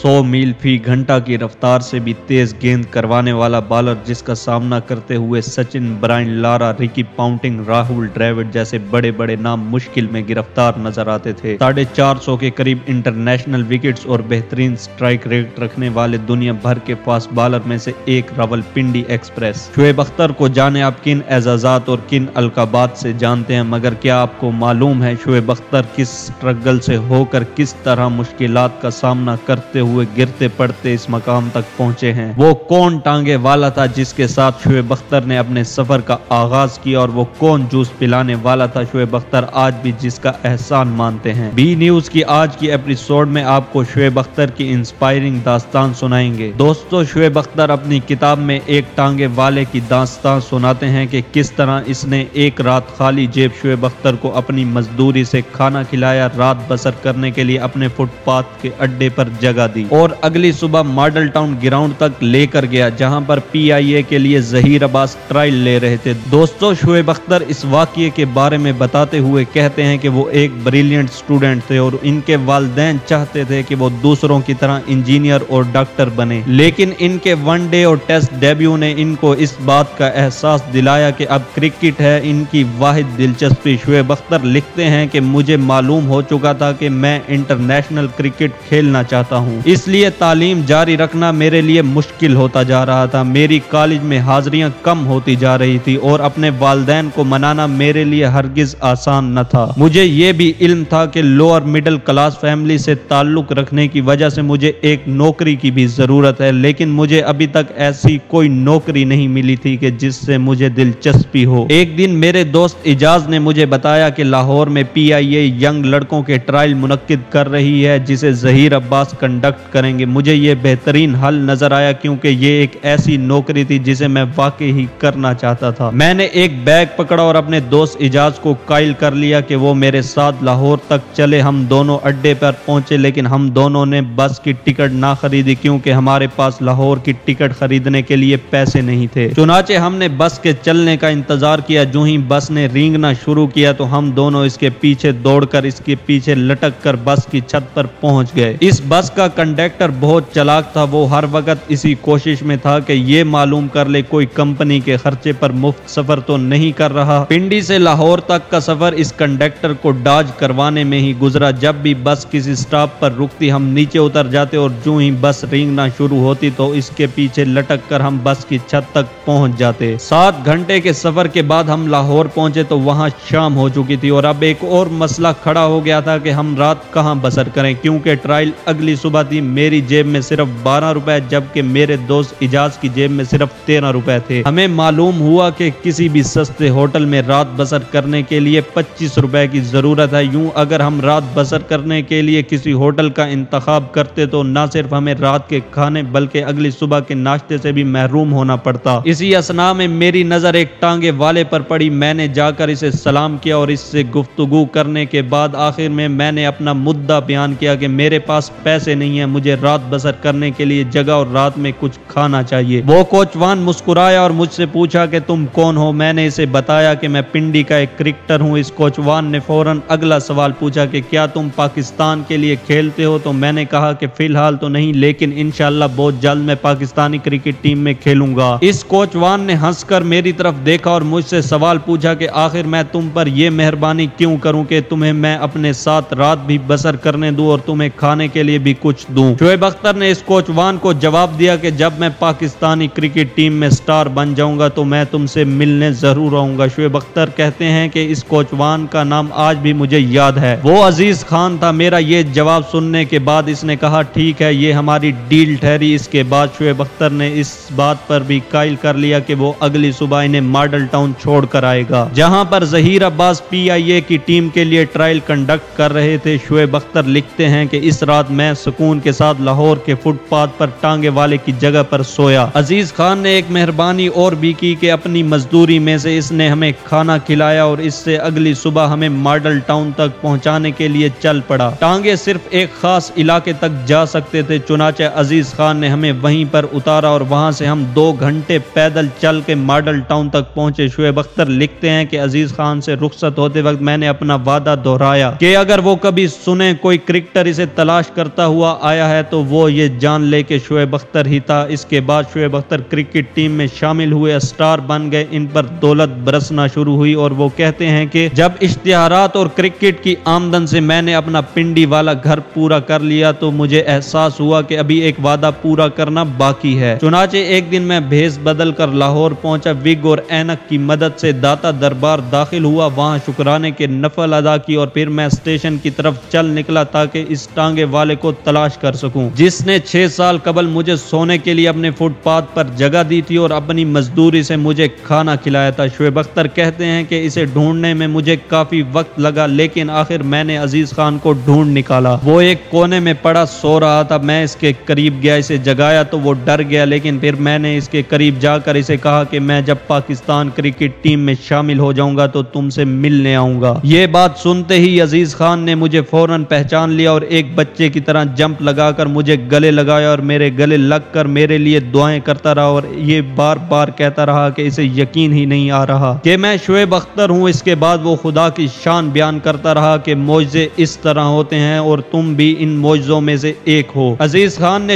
100 मील फी घंटा की रफ्तार से भी तेज गेंद करवाने वाला बॉलर जिसका सामना करते हुए Sachin, Brian Lara, Ricky Ponting, Rahul Dravid जैसे बड़े बड़े नाम मुश्किल में गिरफ्तार नजर आते थे। 450 के करीब इंटरनेशनल विकेट्स और बेहतरीन स्ट्राइक रेट रखने वाले दुनिया भर के फास्ट बॉलर में से एक रावलपिंडी एक्सप्रेस। शोएब अख्तर को जाने आप किन एजाजात और किन अलकाबात से जानते हैं, मगर क्या आपको मालूम है शोएब अख्तर किस स्ट्रगल से होकर किस तरह मुश्किलात का सामना करते हुए गिरते पड़ते इस मकाम तक पहुंचे हैं? वो कौन टांगे वाला था जिसके साथ शोएब अख्तर ने अपने सफर का आगाज किया, और वो कौन जूस पिलाने वाला था शोएब अख्तर आज भी जिसका एहसान मानते हैं? बी न्यूज की आज की एपिसोड में आपको शोएब अख्तर की इंस्पायरिंग दास्तान सुनाएंगे। दोस्तों, शोएब अख्तर अपनी किताब में एक टांगे वाले की दास्तान सुनाते हैं कि किस तरह इसने एक रात खाली जेब शोएब अख्तर को अपनी मजदूरी से खाना खिलाया, रात बसर करने के लिए अपने फुटपाथ के अड्डे पर जगह दी और अगली सुबह मॉडल टाउन ग्राउंड तक लेकर गया जहां पर PIA के लिए जहीर अब्बास ट्रायल ले रहे थे। दोस्तों, शोएब अख्तर इस वाकये के बारे में बताते हुए कहते हैं कि वो एक ब्रिलियंट स्टूडेंट थे और इनके वालिदैन चाहते थे कि वो दूसरों की तरह इंजीनियर और डॉक्टर बने, लेकिन इनके वनडे और टेस्ट डेब्यू ने इनको इस बात का एहसास दिलाया कि अब क्रिकेट है इनकी वाहिद दिलचस्पी। शोएब अख्तर लिखते हैं कि मुझे मालूम हो चुका था कि मैं इंटरनेशनल क्रिकेट खेलना चाहता हूं, इसलिए तालीम जारी रखना मेरे लिए मुश्किल होता जा रहा था। मेरी कॉलेज में हाजिरियां कम होती जा रही थी और अपने वालिदैन को मनाना मेरे लिए हरगिज आसान न था। मुझे ये भी इल्म था कि लोअर मिडिल क्लास फैमिली से ताल्लुक रखने की वजह से मुझे एक नौकरी की भी जरूरत है, लेकिन मुझे अभी तक ऐसी कोई नौकरी नहीं मिली थी कि जिससे मुझे दिलचस्पी हो। एक दिन मेरे दोस्त इजाज ने मुझे बताया कि लाहौर में PIA यंग लड़कों के ट्रायल मुनक्किद कर रही है जिसे जहीर अब्बास कंडक्ट करेंगे। मुझे ये बेहतरीन हल नजर आया क्योंकि ये एक ऐसी नौकरी थी जिसे मैं वाकई ही करना चाहता था। मैंने एक बैग पकड़ा और अपने दोस्त इजाज को कायल कर लिया कि वो मेरे साथ लाहौर तक चले। हम दोनों अड्डे पर पहुंचे, लेकिन हम दोनों ने बस की टिकट ना खरीदी क्योंकि हमारे पास लाहौर की टिकट खरीदने के लिए पैसे नहीं थे। चुनाचे हमने बस के चलने का इंतजार किया। जो ही बस ने रेंगना शुरू किया तो हम दोनों इसके पीछे दौड़कर इसके पीछे लटक कर बस की छत पर पहुंच गए। इस बस का कंडक्टर बहुत चालाक था। वो हर वक्त इसी कोशिश में था कि ये मालूम कर ले कोई कंपनी के खर्चे पर मुफ्त सफर तो नहीं कर रहा। पिंडी से लाहौर तक का सफर इस कंडक्टर को डॉज करवाने में ही गुजरा। जब भी बस किसी स्टॉप पर रुकती हम नीचे उतर जाते और जो ही बस रेंगना शुरू होती तो इसके पीछे लटक कर हम बस की छत तक पहुंच जाते। 7 घंटे के सफर के बाद हम लाहौर पहुंचे तो वहां शाम हो चुकी थी और अब एक और मसला खड़ा हो गया था कि हम रात कहां बसर करें क्योंकि ट्रायल अगली सुबह थी। मेरी जेब में सिर्फ 12 रुपए जबकि मेरे दोस्त इजाज की जेब में सिर्फ 13 रुपए थे। हमें मालूम हुआ कि किसी भी सस्ते होटल में रात बसर करने के लिए 25 रुपए की जरूरत है। यूं अगर हम रात बसर करने के लिए किसी होटल का इंतखाब करते तो न सिर्फ हमें रात के खाने बल्कि अगली सुबह के नाश्ते से भी महरूम होना पड़ता। इसी असना में मेरी नजर एक टांगे वाले पर पड़ी। मैंने जाकर इसे सलाम किया और इससे गुफ्तगू करने के बाद आखिर में मैंने अपना मुद्दा बयान किया कि मेरे पास पैसे नहीं है, मुझे रात बसर करने के लिए जगह और रात में कुछ खाना चाहिए। वो कोचवान मुस्कुराया और मुझसे पूछा कि तुम कौन हो। मैंने इसे बताया कि मैं पिंडी का एक क्रिकेटर हूं। इस कोचवान ने फौरन अगला सवाल पूछा कि क्या तुम पाकिस्तान के लिए खेलते हो? तो मैंने कहा कि फिलहाल तो नहीं, लेकिन इंशाल्लाह बहुत जल्द मैं पाकिस्तानी क्रिकेट टीम में खेलूंगा। इस कोचवान ने हंसकर मेरी तरफ देखा और मुझसे सवाल पूछा कि आखिर मैं तुम पर यह मेहरबानी क्यों करूं कि तुम्हें मैं अपने साथ रात भी बसर करने दूं और तुम्हें खाने के लिए भी कुछ दूं। शोएब अख्तर ने इस कोचवान को जवाब दिया कि जब मैं पाकिस्तानी क्रिकेट टीम में स्टार बन जाऊंगा तो मैं तुमसे मिलने जरूर आऊंगा। शोएब अख्तर कहते हैं कि इस कोचवान का नाम आज भी मुझे याद है, वो अजीज खान था। मेरा ये जवाब सुनने के बाद इसने कहा ठीक है, ये हमारी डील ठहरी। इसके बाद शोएब अख्तर ने इस बात पर भी कायल कर लिया कि वो अगली सुबह इन्हें मॉडल टाउन छोड़ कर आएगा जहां पर जहीर अब्बास PIA की टीम के लिए ट्रायल कंडक्ट कर रहे थे। शोएब अख्तर लिखते हैं कि इस रात मैं सुकून के साथ लाहौर के फुटपाथ पर टांगे वाले की जगह पर सोया। अजीज खान ने एक मेहरबानी और भी की कि अपनी मजदूरी में से इसने हमें खाना खिलाया और इससे अगली सुबह हमें मॉडल टाउन तक पहुंचाने के लिए चल पड़ा। टांगे सिर्फ एक खास इलाके तक जा सकते थे, चुनाचे अजीज खान ने हमें वहीं पर उतारा और वहां से हम 2 घंटे पैदल चल के मॉडल टाउन तक पहुंचे। शोएब अख्तर लिखते हैं कि अजीज खान से रुखसत होते वक्त मैंने अपना वादा दोहराया कि अगर वो कभी सुने कोई क्रिकेटर इसे तलाश करता हुआ آیا ہے تو وہ یہ جان لے کہ شعیب اختر ہی تھا۔ اس کے بعد شعیب اختر کرکٹ ٹیم میں شامل ہوئے، اسٹار بن گئے، ان پر دولت برسنا شروع ہوئی، اور وہ کہتے ہیں کہ جب اشتہارات اور کرکٹ کی آمدن سے میں نے اپنا پنڈی والا گھر پورا کر لیا تو مجھے احساس ہوا کہ ابھی ایک وعدہ پورا کرنا باقی ہے۔ چنانچہ ایک دن میں بھیس بدل کر لاہور پہنچا، وگ اور اینک کی مدد سے داتا دربار داخل ہوا، وہاں شکرانے کے نفل ادا کی، اور پھر میں اسٹیشن کی طرف چل نکلا تاکہ اس ٹانگے والے کو تلاش کر سکوں جس نے 6 سال قبل مجھے سونے کے لیے اپنے فٹ پاتھ پر جگہ دی تھی اور اپنی مزدوری سے مجھے کھانا کھلایا تھا۔ شعیب اختر کہتے ہیں کہ اسے ڈھونڈنے میں مجھے کافی وقت لگا، لیکن آخر میں نے عزیز خان کو ڈھونڈ نکالا۔ وہ ایک کونے میں پڑا سو رہا تھا، میں اس کے قریب گیا، اسے جگایا تو وہ ڈر گیا، لیکن پھر میں نے اس کے قریب جا کر اسے کہا کہ میں جب پاکستان کرکٹ ٹیم میں شامل ہو جاؤں گا تو تم سے ملنے آؤں گا۔ یہ بات سنتے ہی عزیز خان نے مجھے فوراً پہچان لیا اور ایک بچے کی طرح جمپ لگا کر مجھے گلے لگایا اور میرے گلے لگ کر میرے لیے دعائیں کرتا رہا، اور یہ بار بار کہتا رہا کہ اسے یقین ہی نہیں آ رہا کہ میں شعیب اختر ہوں۔ اس کے بعد وہ خدا کی شان بیان کرتا رہا کہ معجزے اس طرح ہوتے ہیں اور تم بھی ان معجزوں میں سے ایک ہو۔ عزیز خان نے